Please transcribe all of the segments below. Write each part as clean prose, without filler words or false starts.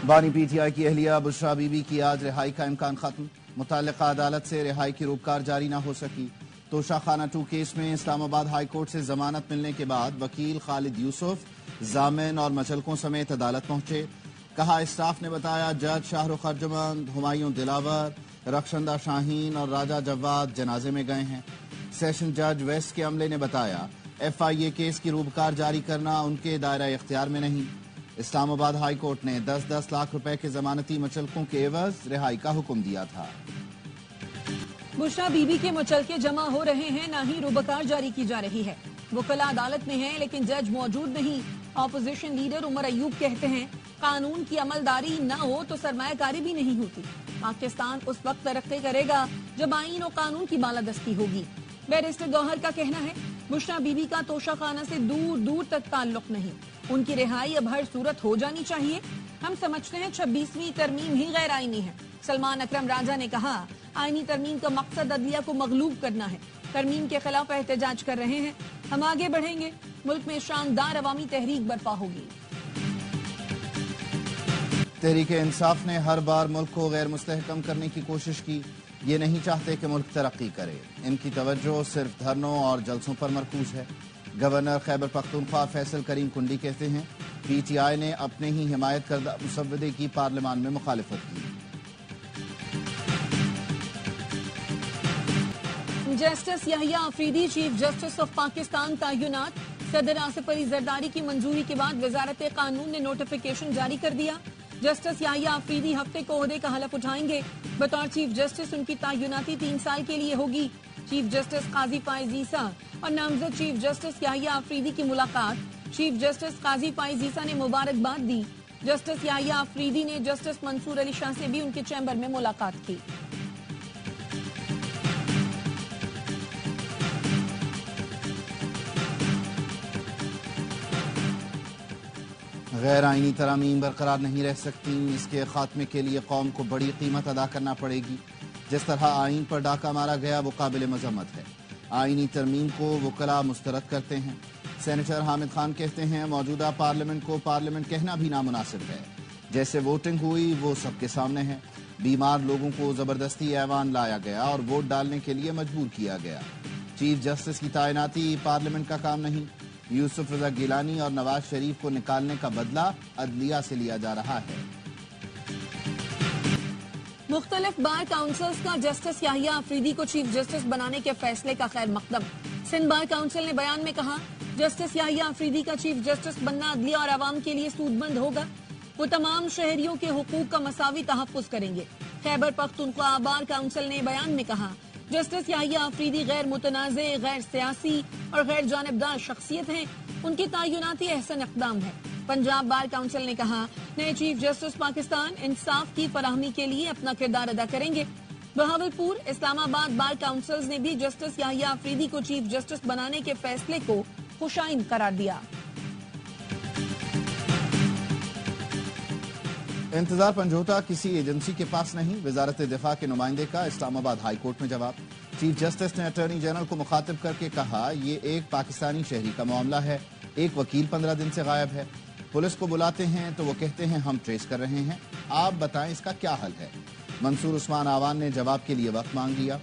بانی P T I کی اہلیہ بشرا بی بی کی آج رہائی کا امکان ختم، متعلقہ عدالت سے رہائی کی روپکار جاری نہ ہو سکی۔ توشہ خانہ 2 کیس میں اسلام آباد ہائی کورٹ سے ضمانت ملنے کے بعد وکیل خالد یوسف ضامن اور مچلکوں سمیت عدالت پہنچے۔ کہا اسٹاف نے بتایا جج شاہ رخ ارجمند، ہمایوں دلاور، رخشندہ شاہین اور راجہ جواد جنازے میں گئے ہیں۔ سیشن جج ویسٹ کے عملے نے بتایا ایف آئی اے کیس کی روپکار جاری کرنا ان کے دائرہ اختیار میں نہیں۔ اسلام آباد ہائی کورٹ نے 10-10 لاکھ روپے کے ضمانتی مچلکوں کے عوض رہائی کا حکم دیا تھا۔ بشرا بی بی کے مچلکے جمع ہو رہے ہیں، نہ ہی روبکار جاری کی جا رہی ہے۔ وکلاء عدالت میں ہیں لیکن جج موجود نہیں۔ اپوزیشن لیڈر عمر ایوب کہتے ہیں قانون کی عملداری نہ ہو تو سرمایہ کاری بھی نہیں ہوتی۔ پاکستان اس وقت ترقی کرے گا جب آئین و قانون کی بالادستی ہوگی۔ بیرسٹر گوہر کا کہنا ہے بشرا بی بی کا توشہ خانہ سے دور دور تک تعلق نہیں، ان کی رہائی اب ہر صورت ہو جانی چاہیے۔ ہم سمجھتے ہیں 26ویں ترمیم ہی غیر آئینی ہے۔ سلمان اکرم راجہ نے کہا آئینی ترمیم کا مقصد عدلیہ کو مغلوب کرنا ہے، ترمیم کے خلاف احتجاج کر رہے ہیں، ہم آگے بڑھیں گے، ملک میں شاندار عوامی تحریک برپا ہوگی۔ تحریک انصاف نے ہر بار ملک کو غیر مستحکم کرنے کی کوشش کی، یہ نہیں چاہتے کہ ملک ترقی کرے، ان کی توجہ صرف دھرنوں اور جلسوں پر مرکوز ہے۔ گورنر خیبر پختونخوا فیصل کریم کنڈی کہتے ہیں پی ٹی آئی نے اپنے ہی حمایت کردہ مسودے کی پارلیمان میں مخالفت کی۔ Justice Yahya Afridi chief justice of Pakistan تعینات۔ صدر آصف علی زرداری کی منظوری کے بعد وزارت قانون نے نوٹیفیکیشن جاری کر دیا۔ جسٹس یحییٰ آفریدی ہفتے کو عہدے کا حلف اٹھائیں گے۔ بطور چیف جسٹس ان کی تعیناتی 3 سال کے لیے ہوگی۔ چیف جسٹس قاضی فائز عیسیٰ اور نامزد چیف جسٹس یحییٰ آفریدی کی ملاقات۔ چیف جسٹس قاضی فائز عیسیٰ نے مبارکباد دی۔ جسٹس یحییٰ آفریدی نے جسٹس منصور علی شاہ سے بھی ان کے چیمبر میں ملاقات کی۔ غیر آئینی ترامیم برقرار نہیں رہ سکتی، اس کے خاتمے کے لیے قوم کو بڑی قیمت ادا کرنا پڑے گی۔ جس طرح آئین پر ڈاکہ مارا گیا وہ قابل مذمت ہے۔ آئینی ترمیم کو وکلاء مسترد کرتے ہیں۔ سینیٹر حامد خان کہتے ہیں موجودہ پارلیمنٹ کو پارلیمنٹ کہنا بھی نامناسب ہے۔ جیسے ووٹنگ ہوئی وہ سب کے سامنے ہے۔ بیمار لوگوں کو زبردستی ایوان لایا گیا اور ووٹ ڈالنے کے لیے مجبور کیا گیا۔ چیف جسٹس کی تعیناتی پارلیمنٹ کا کام نہیں۔ یوسف رضا گیلانی اور نواز شریف کو نکالنے کا بدلہ عدلیہ سے لیا جا رہا ہے۔ مختلف بار کاؤنسلز کا جسٹس یحییٰ آفریدی کو چیف جسٹس بنانے کے فیصلے کا خیر مقدم۔ سندھ بار کاؤنسل نے بیان میں کہا جسٹس یحییٰ آفریدی کا چیف جسٹس بننا عدلیہ اور عوام کے لیے سود مند ہوگا۔ وہ تمام شہریوں کے حقوق کا مساوی تحفظ کریں گے۔ خیبر پختونخوا بار کاؤنسل نے بیان میں کہا جسٹس یحییٰ آفریدی غیر متنازع، غیر سیاسی اور غیر جانبدار شخصیت ہیں، ان کی تعیناتی احسن اقدام ہے۔ پنجاب بار کاؤنسل نے کہا نئے چیف جسٹس پاکستان انصاف کی فراہمی کے لیے اپنا کردار ادا کریں گے۔ بہاولپور اسلام آباد بار کاؤنسلز نے بھی جسٹس یحییٰ آفریدی کو چیف جسٹس بنانے کے فیصلے کو خوشائن قرار دیا۔ انتظار پنجوتا کسی ایجنسی کے پاس نہیں، وزارت دفاع کے نمائندے کا اسلام آباد ہائی کورٹ میں جواب۔ چیف جسٹس نے اٹارنی جنرل کو مخاطب کر کے کہا یہ ایک پاکستانی شہری کا معاملہ ہے، ایک وکیل 15 دن سے غائب ہے، پولیس کو بلاتے ہیں تو وہ کہتے ہیں ہم ٹریس کر رہے ہیں، آپ بتائیں اس کا کیا حل ہے۔ منصور عثمان آوان نے جواب کے لیے وقت مانگ لیا۔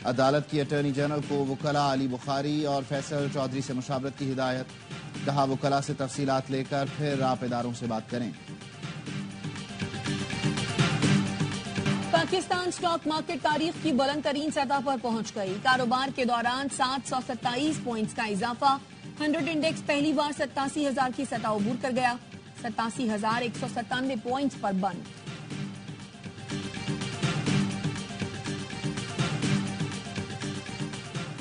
عدالت کی اٹارنی جنرل کو وکلاء علی بخاری اور فیصل چودھری سے مشاورت کی ہدایت، کہا وکلاء سے تفصیلات لے کر پھر آپ اداروں سے بات کریں۔ پاکستان سٹاک مارکیٹ تاریخ کی بلند ترین سطح پر پہنچ گئی۔ کاروبار کے دوران 727 پوائنٹس کا اضافہ، 100 انڈیکس پہلی بار 87,000 کی سطح عبور کر گیا، 87,197 پوائنٹس پر بند۔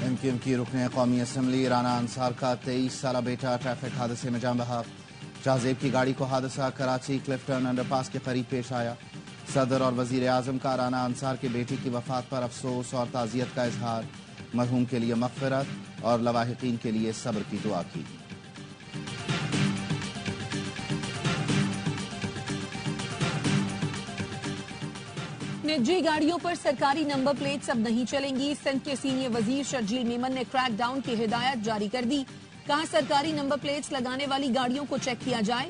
ایم کیو ایم کی رکن قومی اسمبلی رانا انصار کا 23 سالہ بیٹا ٹریفک حادثے میں جاں بحق۔ شاہزیب کی گاڑی کو حادثہ کراچی کلفٹن انڈر پاس کے قریب پیش آیا۔ صدر اور وزیر اعظم کا رانا انصار کے بیٹی کی وفات پر افسوس اور تعزیت کا اظہار، مرحوم کے لیے مغفرت اور لواحقین کے لیے صبر کی دعا کی۔ نجی گاڑیوں پر سرکاری نمبر پلیٹس اب نہیں چلیں گی۔ سندھ کے سینئر وزیر شرجیل میمن نے کریک ڈاؤن کی ہدایت جاری کر دی۔ کہا سرکاری نمبر پلیٹس لگانے والی گاڑیوں کو چیک کیا جائے،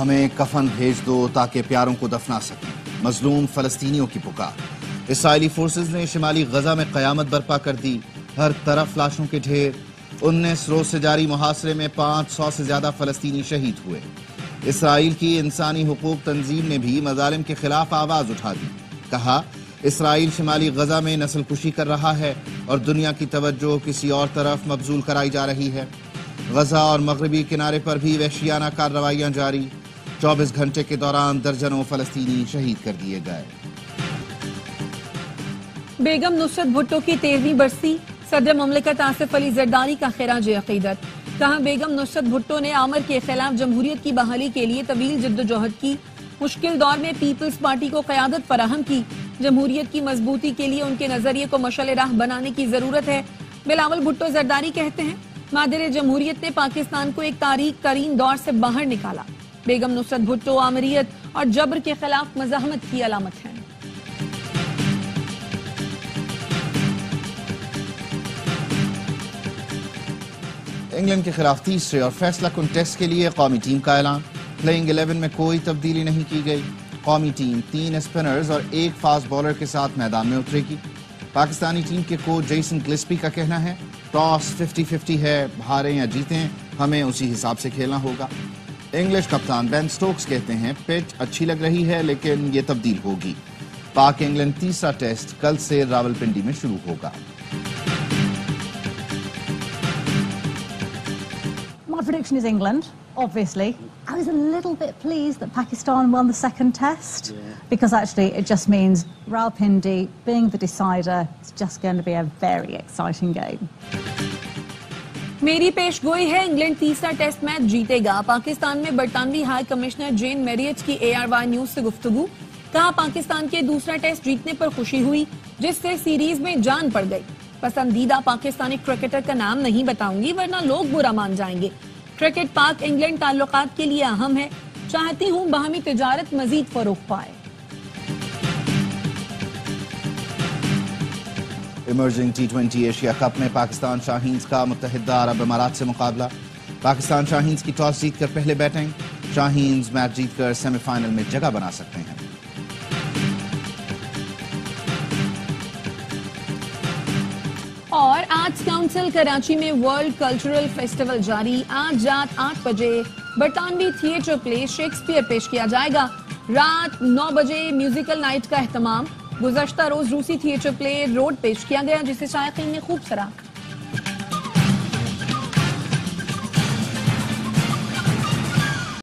ہمیں کفن بھیج دو تاکہ پیاروں کو دفنا سکیں، مظلوم فلسطینیوں کی پکار۔ اسرائیلی فورسز نے شمالی غزہ میں قیامت برپا کر دی، ہر طرف لاشوں کے ڈھیر۔ 19 روز سے جاری محاصرے میں 500 سے زیادہ فلسطینی شہید ہوئے۔ اسرائیل کی انسانی حقوق تنظیم نے بھی مظالم کے خلاف آواز اٹھا دی، کہا اسرائیل شمالی غزہ میں نسل کشی کر رہا ہے اور دنیا کی توجہ کسی اور طرف مبذول کرائی جا رہی ہے۔ غزہ اور مغربی کنارے پر بھی وحشیانہ کارروائیاں جاری، 24 گھنٹے کے دوران درجنوں فلسطینی شہید کر دیے گئے۔ بیگم نصرت بھٹو کی 13ویں برسی، صدر مملکت آصف علی زرداری کا خراج عقیدت۔ کہا بیگم نصرت بھٹو نے آمر کے خلاف جمہوریت کی بحالی کے لیے طویل جدوجہد کی، مشکل دور میں پیپلز پارٹی کو قیادت فراہم کی۔ جمہوریت کی مضبوطی کے لیے ان کے نظریے کو مشعل راہ بنانے کی ضرورت ہے۔ بلاول بھٹو زرداری کہتے ہیں مادر جمہوریت نے پاکستان کو ایک تاریک ترین دور سے باہر نکالا۔ بیگم نصرت بھٹو آمریت اور جبر کے خلاف مزاحمت کی علامت ہیں۔ انگلینڈ کے خلاف تیسرے اور فیصلہ کن ٹیسٹ کے لیے قومی ٹیم کا اعلان۔ پلینگ 11 میں کوئی تبدیلی نہیں کی گئی۔ قومی ٹیم 3 اسپنرز اور 1 فاسٹ بولر کے ساتھ میدان میں اترے گی۔ پاکستانی ٹیم کے کوچ جیسن گلسپی کا کہنا ہے ٹاس 50-50 ہے، ہاریں یا جیتیں ہمیں اسی حساب سے کھیلنا ہوگا۔ انگلش کپتان بین سٹوکس کہتے ہیں پچ اچھی لگ رہی ہے لیکن یہ تبدیل ہوگی۔ پاک انگلینڈ تیسرا ٹیسٹ کل سے راولپنڈی میں شروع ہوگا۔ My prediction is England, obviously. I was a little bit pleased that Pakistan won the second test because actually it just means Rawalpindi being the decider. It's just going to be a very exciting game. میری پیش گوئی ہے England تیسرا test match جیتے گا۔ پاکستان میں برطانوی high commissioner Jane Marriott کی ARY news سے گفتگو۔ کہا پاکستان کے دوسرا ٹیسٹ جیتنے پر خوشی ہوئی جس سے سیریز میں جان پڑ گئی۔ پسندیدہ پاکستانی کرکٹر کا نام نہیں بتاؤں گی ورنہ لوگ برا مان جائیں گے۔ کرکٹ پاک انگلینڈ تعلقات کے لیے اہم ہے، چاہتی ہوں باہمی تجارت مزید فروغ پائے۔ ایمرجنگ T20 ایشیا کپ میں پاکستان شاہینز کا متحدہ عرب امارات سے مقابلہ۔ پاکستان شاہینز کی ٹاس جیت کر پہلے بیٹنگ، شاہینز میچ جیت کر سیمی فائنل میں جگہ بنا سکتے ہیں۔ اور آرٹس کاؤنسل کراچی میں ورلڈ کلچرل فیسٹیول جاری۔ آج رات 8 بجے برطانوی تھیٹر پلے شیکسپیئر پیش کیا جائے گا۔ رات 9 بجے میوزیکل نائٹ کا اہتمام۔ گزشتہ روز روسی تھیٹر پلے روڈ پیش کیا گیا جسے شائقین نے خوب سراہا۔